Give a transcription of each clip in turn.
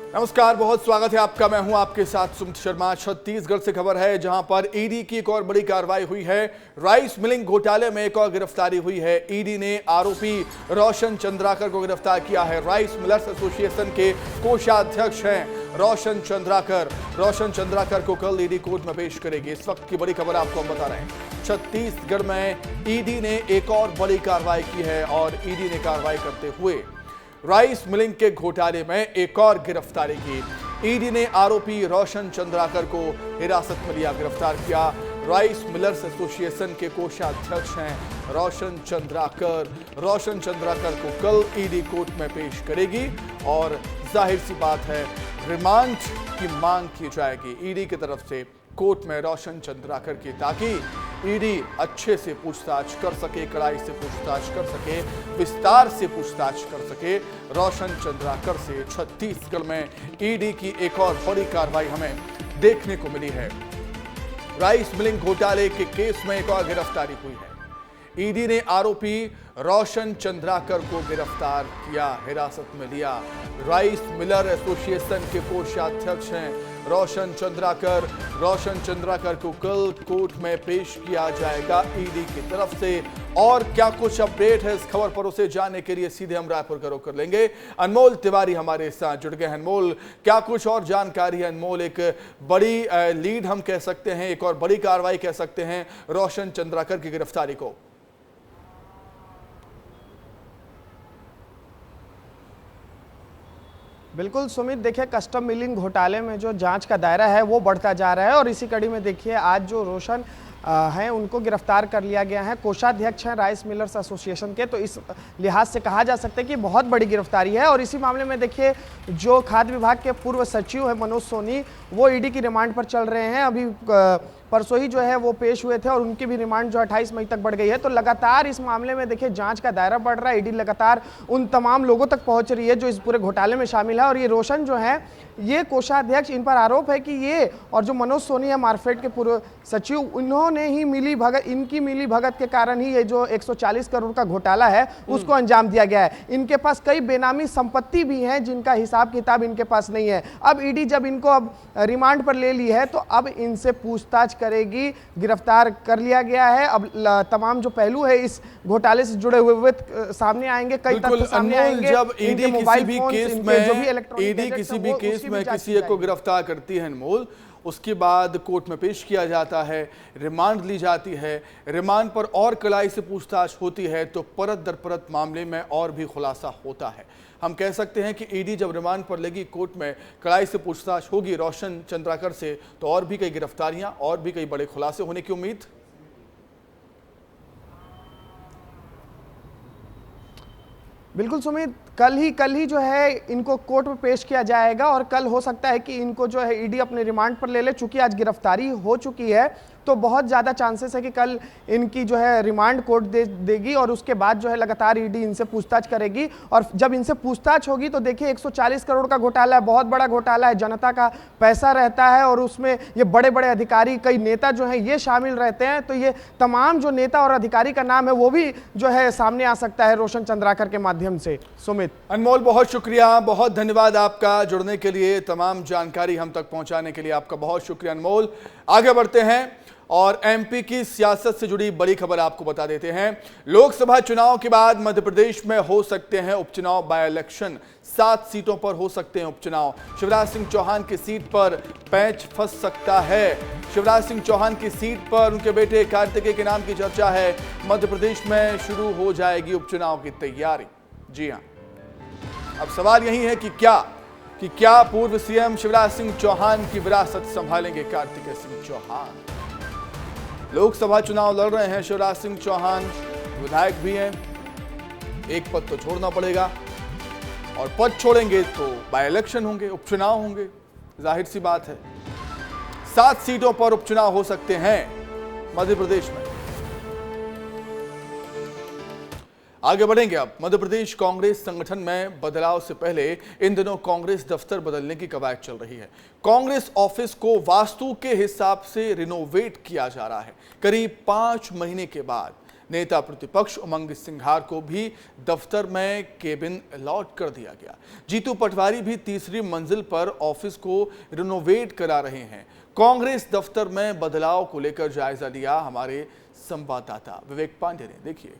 नमस्कार, बहुत स्वागत है आपका। मैं हूं आपके साथ सुमित शर्मा। छत्तीसगढ़ से खबर है, जहां पर ईडी की एक और बड़ी कार्रवाई हुई है। राइस मिलिंग घोटाले में एक और गिरफ्तारी हुई है। ईडी ने आरोपी रोशन चंद्राकर को गिरफ्तार किया है। राइस मिलर्स एसोसिएशन के कोषाध्यक्ष हैं रोशन चंद्राकर को कल ईडी कोर्ट में पेश करेगी। इस वक्त की बड़ी खबर आपको हम बता रहे हैं। छत्तीसगढ़ में ईडी ने एक और बड़ी कार्रवाई की है और ईडी ने कार्रवाई करते हुए राइस मिलिंग के घोटाले में एक और गिरफ्तारी की। ईडी ने आरोपी रोशन चंद्राकर को हिरासत में लिया, गिरफ्तार किया। राइस मिलर्स एसोसिएशन के कोषाध्यक्ष हैं रोशन चंद्राकर को कल ईडी कोर्ट में पेश करेगी और जाहिर सी बात है रिमांड की मांग की जाएगी ईडी की तरफ से कोर्ट में रोशन चंद्राकर की, ताकि ईडी अच्छे से पूछताछ कर सके, कड़ाई से पूछताछ कर सके, विस्तार से पूछताछ कर सके रोशन चंद्राकर से। छत्तीसगढ़ में ईडी की एक और बड़ी कार्रवाई हमें देखने को मिली है। राइस मिलिंग घोटाले के केस में एक और गिरफ्तारी हुई है। ईडी ने आरोपी रोशन चंद्राकर को गिरफ्तार किया, हिरासत में लिया। राइस मिलर एसोसिएशन के कोषाध्यक्ष हैं रोशन चंद्राकर को कल कोर्ट में पेश किया जाएगा ईडी की तरफ से। और क्या कुछ अपडेट है इस खबर पर, उसे जानने के लिए सीधे हम रायपुर का रुख कर लेंगे। अनमोल तिवारी हमारे साथ जुड़ गए हैं। अनमोल, क्या कुछ और जानकारी है? अनमोल, एक बड़ी लीड हम कह सकते हैं, एक और बड़ी कार्रवाई कह सकते हैं रोशन चंद्राकर की गिरफ्तारी को। बिल्कुल सुमित, देखिए कस्टम मिलिंग घोटाले में जो जांच का दायरा है वो बढ़ता जा रहा है और इसी कड़ी में देखिए आज जो रोशन हैं उनको गिरफ्तार कर लिया गया है। कोषाध्यक्ष हैं राइस मिलर्स एसोसिएशन के, तो इस लिहाज से कहा जा सकता है कि बहुत बड़ी गिरफ्तारी है। और इसी मामले में देखिए जो खाद्य विभाग के पूर्व सचिव है मनोज सोनी, वो ईडी की रिमांड पर चल रहे हैं। अभी परसों ही जो है वो पेश हुए थे और उनकी भी रिमांड जो 28 मई तक बढ़ गई है। तो लगातार इस मामले में देखिए जांच का दायरा बढ़ रहा है। ईडी लगातार उन तमाम लोगों तक पहुंच रही है जो इस पूरे घोटाले में शामिल है। और ये रोशन जो है, ये कोषाध्यक्ष, इन पर आरोप है कि ये और जो मनोज सोनी है मार्फेड के पूर्व सचिव, इन्होंने ही इनकी मिली भगत के कारण ही ये जो 140 करोड़ का घोटाला है उसको अंजाम दिया गया है। इनके पास कई बेनामी संपत्ति भी हैं जिनका हिसाब किताब इनके पास नहीं है। अब ईडी जब इनको अब रिमांड पर ले ली है तो अब इनसे पूछताछ करेगी। गिरफ्तार कर लिया गया है। अब तमाम जो पहलू है इस घोटाले से जुड़े हुए सामने आएंगे, कई तथ्य सामने आएंगे। जब ईडी किसी भी केस में किसी एक को गिरफ्तार करती है अनमोल, उसके बाद कोर्ट में पेश किया जाता है, रिमांड ली जाती है। रिमांड पर और कड़ाई से पूछताछ होती है तो परत दर परत मामले में और भी खुलासा होता है। हम कह सकते हैं कि ईडी जब रिमांड पर लेगी, कोर्ट में कड़ाई से पूछताछ होगी रोशन चंद्राकर से, तो और भी कई गिरफ्तारियां और भी कई बड़े खुलासे होने की उम्मीद। बिल्कुल सुमित, कल ही जो है इनको कोर्ट में पेश किया जाएगा और कल हो सकता है कि इनको जो है ईडी अपने रिमांड पर ले ले। चूंकि आज गिरफ्तारी हो चुकी है तो बहुत ज़्यादा चांसेस है कि कल इनकी जो है रिमांड कोर्ट देगी और उसके बाद जो है लगातार ईडी इनसे पूछताछ करेगी। और जब इनसे पूछताछ होगी तो देखिए 140 करोड़ का घोटाला है, बहुत बड़ा घोटाला है, जनता का पैसा रहता है और उसमें ये बड़े बड़े अधिकारी, कई नेता जो हैं ये शामिल रहते हैं। तो ये तमाम जो नेता और अधिकारी का नाम है वो भी जो है सामने आ सकता है रोशन चंद्राकर के माध्यम से। सुमित, अनमोल, बहुत शुक्रिया, बहुत धन्यवाद आपका जुड़ने के लिए, तमाम जानकारी हम तक पहुंचाने के लिए आपका बहुत शुक्रिया अनमोल। आगे बढ़ते हैं और एमपी की सियासत से जुड़ी बड़ी खबर आपको बता देते हैं। लोकसभा चुनाव के बाद मध्य प्रदेश में हो सकते हैं उपचुनाव, बाय इलेक्शन। 7 सीटों पर हो सकते हैं उपचुनाव। शिवराज सिंह चौहान की सीट पर पैंच फंस सकता है। शिवराज सिंह चौहान की सीट पर उनके बेटे कार्तिकेय के नाम की चर्चा है। मध्य प्रदेश में शुरू हो जाएगी उपचुनाव की तैयारी। जी हां, अब सवाल यही है कि क्या पूर्व सीएम शिवराज सिंह चौहान की विरासत संभालेंगे कार्तिकेय सिंह चौहान। लोकसभा चुनाव लड़ रहे हैं शिवराज सिंह चौहान, विधायक भी हैं, एक पद तो छोड़ना पड़ेगा और पद छोड़ेंगे तो बाय इलेक्शन होंगे, उपचुनाव होंगे, जाहिर सी बात है। 7 सीटों पर उपचुनाव हो सकते हैं मध्य प्रदेश में। आगे बढ़ेंगे अब। मध्य प्रदेश कांग्रेस संगठन में बदलाव से पहले इन दिनों कांग्रेस दफ्तर बदलने की कवायद चल रही है। कांग्रेस ऑफिस को वास्तु के हिसाब से रिनोवेट किया जा रहा है। करीब 5 महीने के बाद नेता प्रतिपक्ष उमंग सिंघार को भी दफ्तर में केबिन अलॉट कर दिया गया। जीतू पटवारी भी तीसरी मंजिल पर ऑफिस को रिनोवेट करा रहे हैं। कांग्रेस दफ्तर में बदलाव को लेकर जायजा लिया हमारे संवाददाता विवेक पांडे ने। देखिए,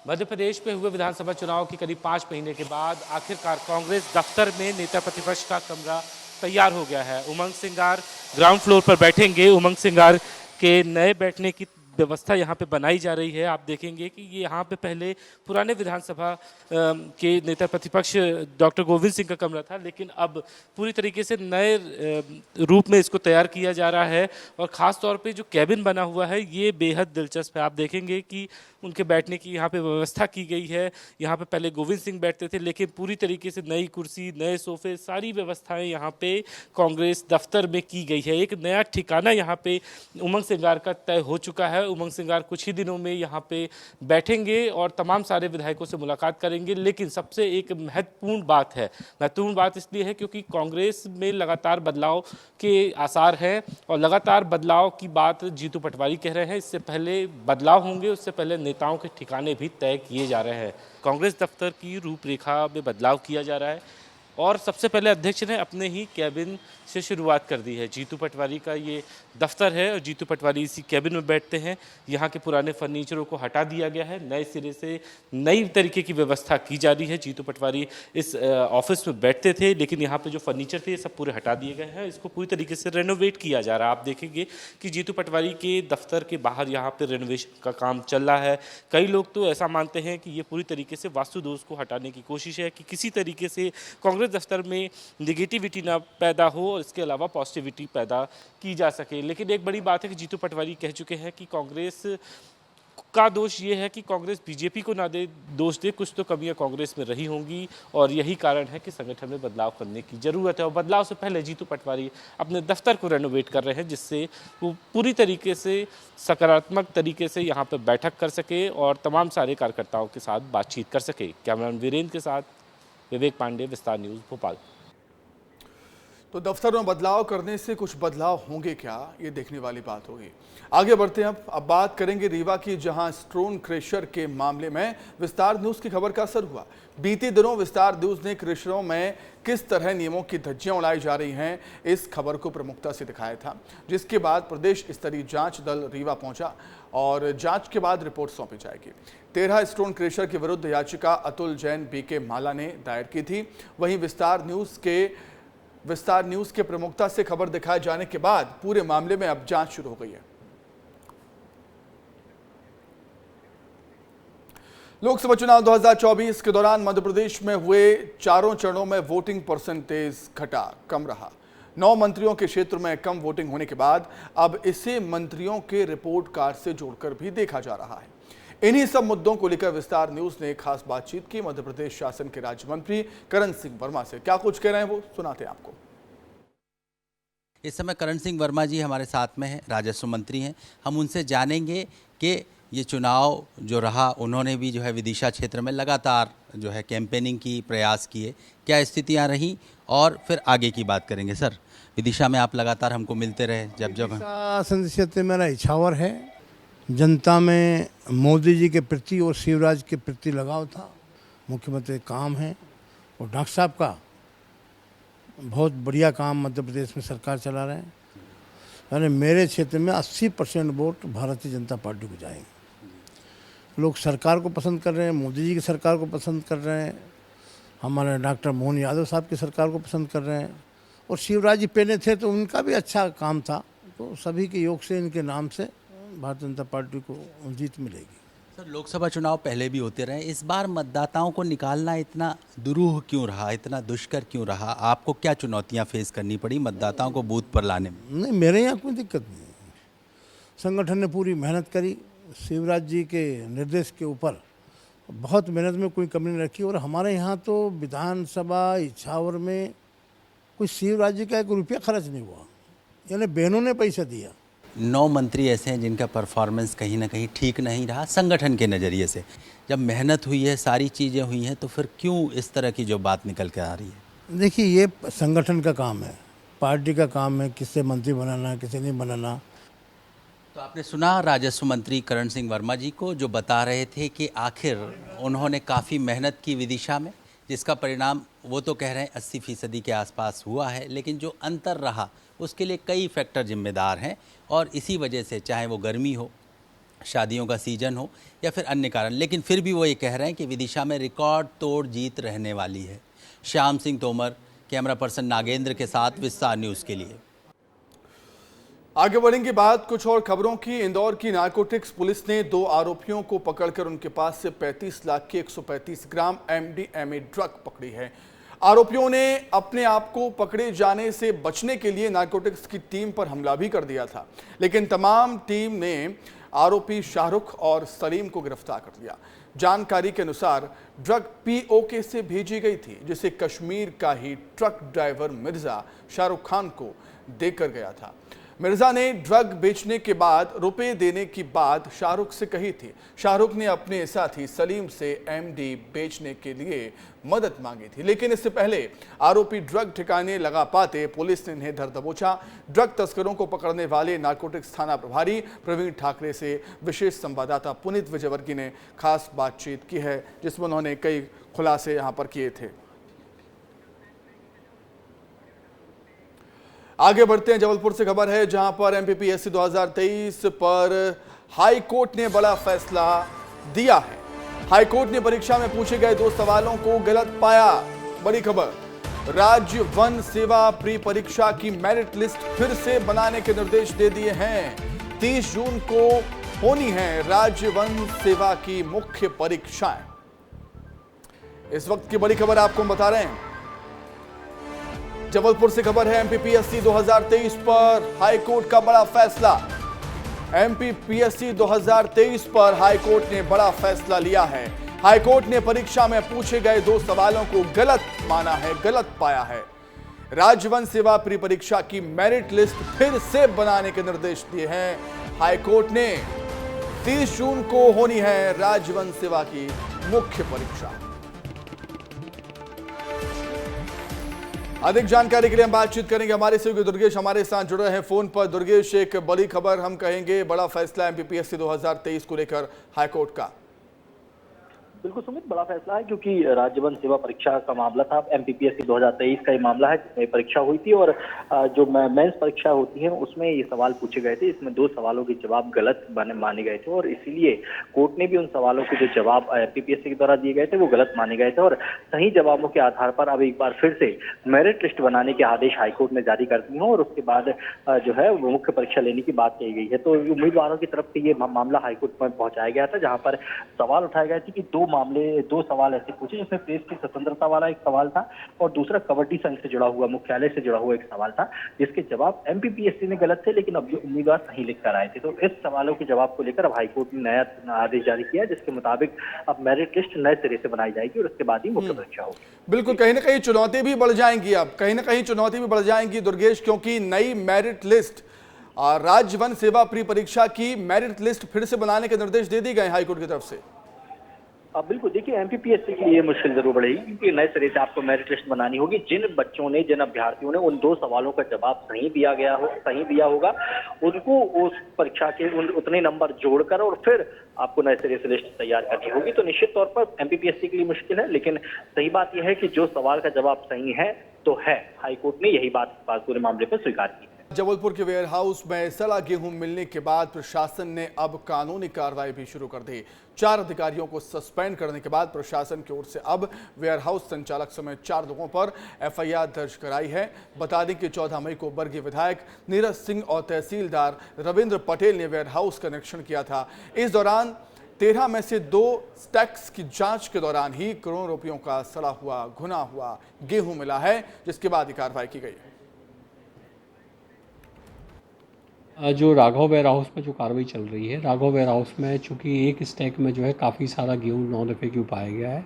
मध्य प्रदेश में हुए विधानसभा चुनाव के करीब 5 महीने के बाद आखिरकार कांग्रेस दफ्तर में नेता प्रतिपक्ष का कमरा तैयार हो गया है। उमंग सिंघार ग्राउंड फ्लोर पर बैठेंगे। उमंग सिंघार के नए बैठने की व्यवस्था यहाँ पे बनाई जा रही है। आप देखेंगे कि ये यहाँ पे पहले पुराने विधानसभा के नेता प्रतिपक्ष डॉक्टर गोविंद सिंह का कमरा था, लेकिन अब पूरी तरीके से नए रूप में इसको तैयार किया जा रहा है। और ख़ास तौर पे जो कैबिन बना हुआ है ये बेहद दिलचस्प है। आप देखेंगे कि उनके बैठने की यहाँ पे व्यवस्था की गई है। यहाँ पे पहले गोविंद सिंह बैठते थे, लेकिन पूरी तरीके से नई कुर्सी, नए सोफे, सारी व्यवस्थाएं यहाँ पे कांग्रेस दफ्तर में की गई है। एक नया ठिकाना यहाँ पे उमंग सिंघार का तय हो चुका है। उमंग सिंघार कुछ ही दिनों में यहाँ पे बैठेंगे और तमाम सारे विधायकों से मुलाकात करेंगे। लेकिन सबसे एक महत्वपूर्ण बात इसलिए है क्योंकि कांग्रेस में लगातार बदलाव के आसार हैं और लगातार बदलाव की बात जीतू पटवारी कह रहे हैं। इससे पहले बदलाव होंगे, उससे पहले नेताओं के ठिकाने भी तय किए जा रहे हैं। कांग्रेस दफ्तर की रूपरेखा में बदलाव किया जा रहा है और सबसे पहले अध्यक्ष ने अपने ही कैबिन से शुरुआत कर दी है। जीतू पटवारी का ये दफ्तर है और जीतू पटवारी इसी कैबिन में बैठते हैं। यहाँ के पुराने फर्नीचरों को हटा दिया गया है, नए सिरे से नई तरीके की व्यवस्था की जा रही है। जीतू पटवारी इस ऑफिस में बैठते थे, लेकिन यहाँ पे जो फर्नीचर थे ये सब पूरे हटा दिए गए हैं। इसको पूरी तरीके से रेनोवेट किया जा रहा है। आप देखेंगे कि जीतू पटवारी के दफ्तर के बाहर यहाँ पर रेनोवेशन का काम चल रहा है। कई लोग तो ऐसा मानते हैं कि ये पूरी तरीके से वास्तु दोष को हटाने की कोशिश है कि किसी तरीके से कांग्रेस दफ्तर में नेगेटिविटी ना पैदा हो और इसके अलावा पॉजिटिविटी पैदा की जा सके। लेकिन एक बड़ी बात है कि जीतू पटवारी कह चुके हैं कि कांग्रेस का दोष ये है कि कांग्रेस बीजेपी को ना दे दोष दे, कुछ तो कमियां कांग्रेस में रही होंगी और यही कारण है कि संगठन में बदलाव करने की जरूरत है। और बदलाव से पहले जीतू पटवारी अपने दफ्तर को रेनोवेट कर रहे हैं, जिससे वो पूरी तरीके से सकारात्मक तरीके से यहाँ पर बैठक कर सके और तमाम सारे कार्यकर्ताओं के साथ बातचीत कर सके। कैमरामैन वीरेंद्र के साथ विवेक पांडे, विस्तार न्यूज़, भोपाल। तो दफ्तर में बदलाव करने से कुछ बदलाव होंगे क्या, ये देखने वाली बात होगी। आगे बढ़ते हैं। अब बात करेंगे रीवा की, जहां स्टोन क्रशर के मामले में विस्तार न्यूज की खबर का असर हुआ। बीते दिनों विस्तार न्यूज ने क्रशरों में किस तरह नियमों की धज्जियां उड़ाई जा रही हैं, इस खबर को प्रमुखता से दिखाया था, जिसके बाद प्रदेश स्तरीय जांच दल रीवा पहुंचा और जांच के बाद रिपोर्ट सौंपी जाएगी। 13 स्टोन क्रशर के विरुद्ध याचिका अतुल जैन, बीके माला ने दायर की थी। वहीं विस्तार न्यूज के प्रमुखता से खबर दिखाए जाने के बाद पूरे मामले में अब जांच शुरू हो गई है। लोकसभा चुनाव 2024 के दौरान मध्य प्रदेश में हुए चारों चरणों में वोटिंग परसेंटेज घटा, कम रहा। 9 मंत्रियों के क्षेत्र में कम वोटिंग होने के बाद अब इसे मंत्रियों के रिपोर्ट कार्ड से जोड़कर भी देखा जा रहा है। इन्हीं सब मुद्दों को लेकर विस्तार न्यूज ने खास बातचीत की मध्य प्रदेश शासन के राज्य मंत्री करण सिंह वर्मा से। क्या कुछ कह रहे हैं वो सुनाते हैं आपको। इस समय करण सिंह वर्मा जी हमारे साथ में हैं, राजस्व मंत्री हैं। हम उनसे जानेंगे कि ये चुनाव जो रहा, उन्होंने भी जो है विदिशा क्षेत्र में लगातार जो है कैंपेनिंग की प्रयास किए, क्या स्थितियां रहीं और फिर आगे की बात करेंगे। सर, विदिशा में आप लगातार हमको मिलते रहे, जब संसदीय क्षेत्र मेरा इछावर है। जनता में मोदी जी के प्रति और शिवराज के प्रति लगाव था। मुख्यमंत्री काम है और डॉक्टर साहब का बहुत बढ़िया काम मध्य प्रदेश में सरकार चला रहे हैं। यानी मेरे क्षेत्र में 80% वोट भारतीय जनता पार्टी को जाएंगे। लोग सरकार को पसंद कर रहे हैं, मोदी जी की सरकार को पसंद कर रहे हैं, हमारे डॉक्टर मोहन यादव साहब की सरकार को पसंद कर रहे हैं। और शिवराज जी पहले थे तो उनका भी अच्छा काम था, तो सभी के योग से, इनके नाम से भारतीय जनता पार्टी को जीत मिलेगी। सर, लोकसभा चुनाव पहले भी होते रहे, इस बार मतदाताओं को निकालना इतना दुरूह क्यों रहा, इतना दुष्कर क्यों रहा? आपको क्या चुनौतियां फेस करनी पड़ी मतदाताओं को बूथ पर लाने में? नहीं, मेरे यहाँ कोई दिक्कत नहीं। संगठन ने पूरी मेहनत करी, शिवराज जी के निर्देश के ऊपर बहुत मेहनत में कोई कमी नहीं रखी। और हमारे यहाँ तो विधानसभा इछावर में कोई शिवराज जी का 1 रुपया खर्च नहीं हुआ, यानी बहनों ने पैसा दिया। 9 मंत्री ऐसे हैं जिनका परफॉर्मेंस कहीं ना कहीं ठीक नहीं रहा संगठन के नज़रिए से। जब मेहनत हुई है, सारी चीज़ें हुई हैं, तो फिर क्यों इस तरह की जो बात निकल के आ रही है? देखिए, ये संगठन का काम है, पार्टी का काम है, किससे मंत्री बनाना, किसे नहीं बनाना। तो आपने सुना राजस्व मंत्री करण सिंह वर्मा जी को, जो बता रहे थे कि आखिर उन्होंने काफ़ी मेहनत की विदिशा में, जिसका परिणाम वो तो कह रहे हैं 80% के आसपास हुआ है, लेकिन जो अंतर रहा उसके लिए कई फैक्टर जिम्मेदार हैं। और इसी वजह से, चाहे वो गर्मी हो, शादियों का सीजन हो या फिर अन्य कारण, लेकिन फिर भी वो ये कह रहे हैं कि विदिशा में रिकॉर्ड तोड़ जीत रहने वाली है। श्याम सिंह तोमर, कैमरा पर्सन नागेंद्र के साथ, विस्तार न्यूज़ के लिए। आगे बढ़ेंगे बात कुछ और खबरों की। इंदौर की नारकोटिक्स पुलिस ने 2 आरोपियों को पकड़कर उनके पास से 35 लाख की 135 ग्राम MDMA ड्रग पकड़ी है। आरोपियों ने अपने आप को पकड़े जाने से बचने के लिए नारकोटिक्स की टीम पर हमला भी कर दिया था, लेकिन तमाम टीम ने आरोपी शाहरुख और सलीम को गिरफ्तार कर लिया। जानकारी के अनुसार ड्रग POK से भेजी गई थी, जिसे कश्मीर का ही ट्रक ड्राइवर मिर्जा शाहरुख खान को देकर गया था। मिर्जा ने ड्रग बेचने के बाद रुपए देने की बात शाहरुख से कही थी। शाहरुख ने अपने साथी सलीम से MD बेचने के लिए मदद मांगी थी, लेकिन इससे पहले आरोपी ड्रग ठिकाने लगा पाते पुलिस ने इन्हें धर दबोचा। ड्रग तस्करों को पकड़ने वाले नारकोटिक्स थाना प्रभारी प्रवीण ठाकरे से विशेष संवाददाता पुनीत विजयवर्गीय ने खास बातचीत की है, जिसमें उन्होंने कई खुलासे यहाँ पर किए थे। आगे बढ़ते हैं, जबलपुर से खबर है, जहां पर MPPSC 2023 पर हाई कोर्ट ने बड़ा फैसला दिया है। हाई कोर्ट ने परीक्षा में पूछे गए 2 सवालों को गलत पाया। बड़ी खबर, राज्य वन सेवा प्री परीक्षा की मेरिट लिस्ट फिर से बनाने के निर्देश दे दिए हैं। 30 जून को होनी है राज्य वन सेवा की मुख्य परीक्षाएं। इस वक्त की बड़ी खबर आपको हम बता रहे हैं। जबलपुर से खबर है, MPPSC 2023 पर हाईकोर्ट का बड़ा फैसला। MPPSC 2023 पर हाईकोर्ट ने बड़ा फैसला लिया है। हाईकोर्ट ने परीक्षा में पूछे गए 2 सवालों को गलत माना है, गलत पाया है। राज्य वन सेवा प्री परीक्षा की मेरिट लिस्ट फिर से बनाने के निर्देश दिए हैं हाईकोर्ट ने। 30 जून को होनी है राज्य वन सेवा की मुख्य परीक्षा। अधिक जानकारी के लिए हम बातचीत करेंगे, हमारे सहयोगी दुर्गेश हमारे साथ जुड़े हैं फोन पर। दुर्गेश, एक बड़ी खबर हम कहेंगे, बड़ा फैसला MPPSC 2023 को लेकर हाईकोर्ट का। बिल्कुल सुमित, बड़ा फैसला है क्योंकि राज्य वन सेवा परीक्षा का मामला था। MPPSC 2023 का ये मामला है जिसमें परीक्षा हुई थी और जो मेंस परीक्षा होती है उसमें ये सवाल पूछे गए थे। इसमें 2 सवालों के जवाब गलत माने गए थे और इसीलिए कोर्ट ने भी उन सवालों के जो जवाब MPPSC के द्वारा दिए गए थे वो गलत माने गए थे और सही जवाबों के आधार पर अब एक बार फिर से मेरिट लिस्ट बनाने के आदेश हाईकोर्ट ने जारी कर दिए हैं और उसके बाद जो है वो मुख्य परीक्षा लेने की बात कही गई है। तो उम्मीदवारों की तरफ से ये मामला हाईकोर्ट में पहुंचाया गया था, जहां पर सवाल उठाए गए थे कि 2 सवाल ऐसे पूछे जिसमें प्रेस की स्वतंत्रता वाला एक सवाल था और दूसरा कबड्डी संघ से जुड़ा हुआ, मुख्यालय से जुड़ा हुआ एक सवाल था, जिसके जवाब MPPSC ने गलत थे, लेकिन अब जो उम्मीदवार सही लिख कर आए थे। तो इस सवालों के जवाब को लेकर अब हाईकोर्ट ने नया आदेश जारी किया, जिसके मुताबिक अब मेरिट लिस्ट नए सिरे से बनाई जाएगी और उसके बाद ही मुख्य परीक्षा होगी। बिल्कुल, कहीं ना कहीं चुनौती भी बढ़ जाएंगी, अब कहीं ना कहीं चुनौती भी बढ़ जाएंगी दुर्गेश, क्योंकि नई मेरिट लिस्ट, राज्य वन सेवा प्री परीक्षा की मेरिट लिस्ट फिर से बनाने के निर्देश दे दिए गए हाईकोर्ट की तरफ से। अब बिल्कुल देखिए, MPPSC के लिए मुश्किल जरूर बढ़ेगी क्योंकि नए सिरे से आपको मेरिट लिस्ट बनानी होगी। जिन बच्चों ने, जिन अभ्यर्थियों ने उन 2 सवालों का जवाब सही दिया होगा, उनको उस परीक्षा के उतने नंबर जोड़कर और फिर आपको नए सिरे से लिस्ट तैयार करनी होगी। तो निश्चित तौर पर MPPSC के लिए मुश्किल है, लेकिन सही बात यह है कि जो सवाल का जवाब सही है तो है। हाईकोर्ट ने यही बात पूरे मामले पर स्वीकार की है। जबलपुर के वेयर हाउस में सड़ा गेहूं मिलने के बाद प्रशासन ने अब कानूनी कार्रवाई भी शुरू कर दी। 4 अधिकारियों को सस्पेंड करने के बाद प्रशासन की ओर से अब वेयर हाउस संचालक समेत 4 लोगों पर FIR दर्ज कराई है। बता दें कि 14 मई को वर्गीय विधायक नीरज सिंह और तहसीलदार रविंद्र पटेल ने वेयर हाउस का निरीक्षण किया था। इस दौरान 13 में से 2 स्टैक्स की जांच के दौरान ही करोड़ों रुपयों का सड़ा हुआ, घुना हुआ गेहूं मिला है, जिसके बाद ही कार्रवाई की गई। जो राघव वेयर हाउस में जो कार्रवाई चल रही है, राघव वेयर हाउस में चूँकि एक स्टैक में जो है काफ़ी सारा गेहूँ 9 दफ़े क्यों पाया गया है।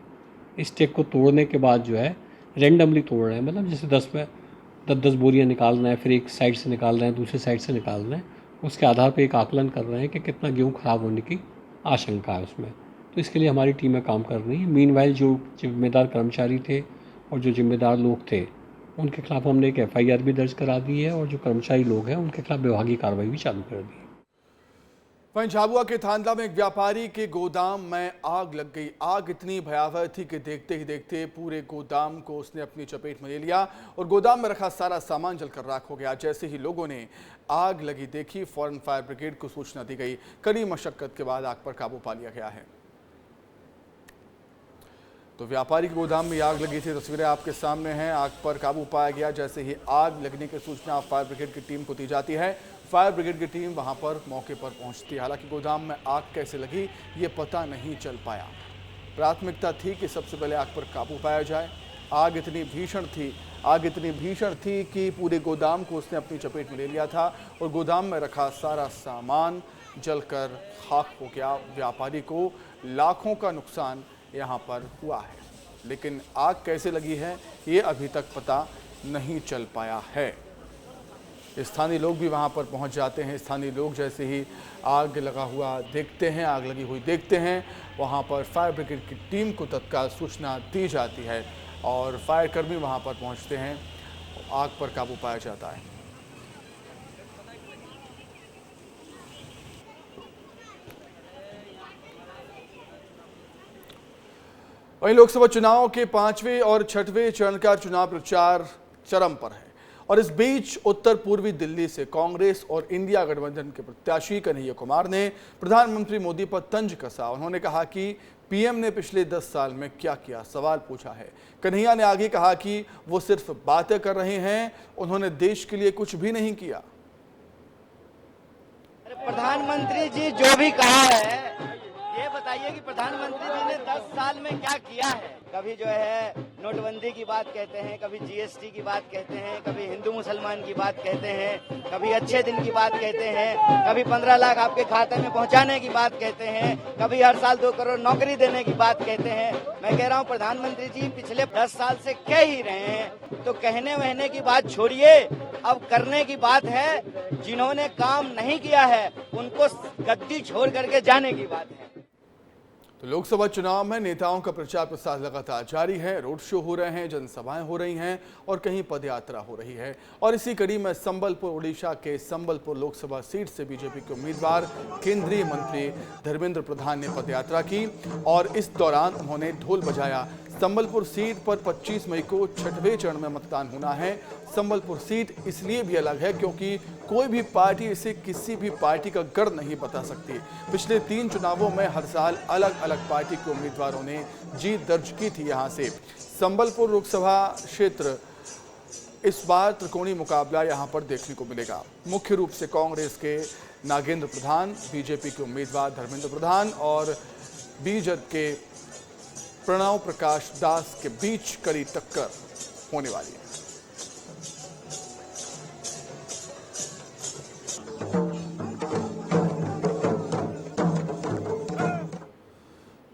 इस स्टैक को तोड़ने के बाद जो है रेंडमली तोड़ रहे हैं, मतलब जैसे 10 बोरियाँ निकाल रहे हैं, फिर एक साइड से निकाल रहे हैं, दूसरे साइड से निकाल रहे हैं, उसके आधार पर एक आकलन कर रहे हैं कि कितना गेहूँ ख़राब होने की आशंका है उसमें। तो इसके लिए हमारी टीमें काम कर रही हैं। मीनवाइल जो जिम्मेदार कर्मचारी थे और जो जिम्मेदार लोग थे उनके खिलाफ हमने एक FIR भी दर्ज करा दी है और जो कर्मचारी लोग हैं उनके खिलाफ विभागीय कार्रवाई भी चालू कर दी है। वहीं झाबुआ के थांदला में एक व्यापारी के गोदाम में आग लग गई। आग इतनी भयावह थी कि देखते ही देखते पूरे गोदाम को उसने अपनी चपेट में ले लिया और गोदाम में रखा सारा सामान जलकर राख हो गया। जैसे ही लोगों ने आग लगी देखी, फौरन फायर ब्रिगेड को सूचना दी गई। कड़ी मशक्कत के बाद आग पर काबू पा लिया गया है। तो व्यापारी के गोदाम में आग लगी थी, तस्वीरें आपके सामने हैं। आग पर काबू पाया गया। जैसे ही आग लगने की सूचना फायर ब्रिगेड की टीम को दी जाती है, फायर ब्रिगेड की टीम वहां पर मौके पर पहुंचती है। हालांकि गोदाम में आग कैसे लगी ये पता नहीं चल पाया। प्राथमिकता थी कि सबसे पहले आग पर काबू पाया जाए। आग इतनी भीषण थी कि पूरे गोदाम को उसने अपनी चपेट में ले लिया था और गोदाम में रखा सारा सामान जलकर खाक हो गया। व्यापारी को लाखों का नुकसान यहाँ पर हुआ है, लेकिन आग कैसे लगी है ये अभी तक पता नहीं चल पाया है। स्थानीय लोग भी वहाँ पर पहुँच जाते हैं। स्थानीय लोग जैसे ही आग लगा हुआ देखते हैं, आग लगी हुई देखते हैं, वहाँ पर फायर ब्रिगेड की टीम को तत्काल सूचना दी जाती है और फायर कर्मी वहाँ पर पहुँचते हैं। आग पर काबू पाया जाता है। वहीं लोकसभा चुनाव के 5वें और 6वें चरण का चुनाव प्रचार चरम पर है और इस बीच उत्तर पूर्वी दिल्ली से कांग्रेस और इंडिया गठबंधन के प्रत्याशी कन्हैया कुमार ने प्रधानमंत्री मोदी पर तंज कसा। उन्होंने कहा कि पीएम ने पिछले 10 साल में क्या किया, सवाल पूछा है। कन्हैया ने आगे कहा कि वो सिर्फ बातें कर रहे हैं, उन्होंने देश के लिए कुछ भी नहीं किया। प्रधानमंत्री जी जो भी कहा है ये बताइए कि प्रधानमंत्री जी ने 10 साल में क्या किया है। कभी जो है नोटबंदी की बात कहते हैं, कभी जीएसटी की बात कहते हैं, कभी हिंदू मुसलमान की बात कहते हैं, कभी अच्छे दिन की बात कहते हैं, कभी 15 लाख आपके खाते में पहुंचाने की बात कहते हैं, कभी हर साल 2 करोड़ नौकरी देने की बात कहते हैं। मैं कह रहा हूं प्रधानमंत्री जी पिछले 10 साल से कह ही रहे हैं, तो कहने वहने की बात छोड़िए, अब करने की बात है। जिन्होंने काम नहीं किया है उनको गद्दी छोड़ करके जाने की बात है। तो लोकसभा चुनाव में नेताओं का प्रचार प्रसार लगातार जारी है। रोड शो हो रहे हैं, जनसभाएं हो रही हैं और कहीं पदयात्रा हो रही है। और इसी कड़ी में संबलपुर, उड़ीसा के संबलपुर लोकसभा सीट से बीजेपी के उम्मीदवार केंद्रीय मंत्री धर्मेंद्र प्रधान ने पदयात्रा की और इस दौरान उन्होंने ढोल बजाया। संबलपुर सीट पर 25 मई को 6वें चरण में मतदान होना है। संबलपुर सीट इसलिए भी अलग है क्योंकि कोई भी पार्टी इसे किसी भी पार्टी का गढ़ नहीं बता सकती। पिछले 3 चुनावों में हर साल अलग अलग पार्टी के उम्मीदवारों ने जीत दर्ज की थी। यहाँ से संबलपुर लोकसभा क्षेत्र इस बार त्रिकोणीय मुकाबला यहाँ पर देखने को मिलेगा। मुख्य रूप से कांग्रेस के नागेंद्र प्रधान, बीजेपी के उम्मीदवार धर्मेंद्र प्रधान और बीजेपी के प्रणव प्रकाश दास के बीच कड़ी टक्कर होने वाली है।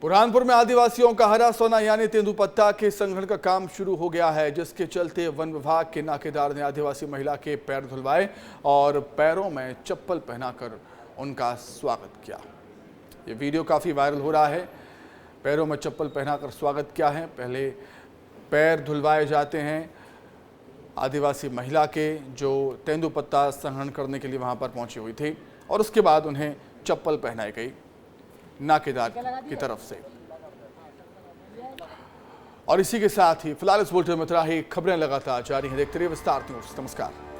बुरहानपुर में आदिवासियों का हरा सोना यानी तेंदुपत्ता के संग्रहण का काम शुरू हो गया है, जिसके चलते वन विभाग के नाकेदार ने आदिवासी महिला के पैर धुलवाए और पैरों में चप्पल पहनाकर उनका स्वागत किया। ये वीडियो काफ़ी वायरल हो रहा है। पैरों में चप्पल पहनाकर स्वागत किया है। पहले पैर धुलवाए जाते हैं आदिवासी महिला के, जो तेंदुपत्ता संग्रहण करने के लिए वहां पर पहुंची हुई थी, और उसके बाद उन्हें चप्पल पहनाई गई नाकेदार की तरफ से। और इसी के साथ ही फिलहाल इस बुलेटिन में इतना ही। खबरें लगातार जारी हैं, देखते रहिए विस्तार न्यूज़। नमस्कार।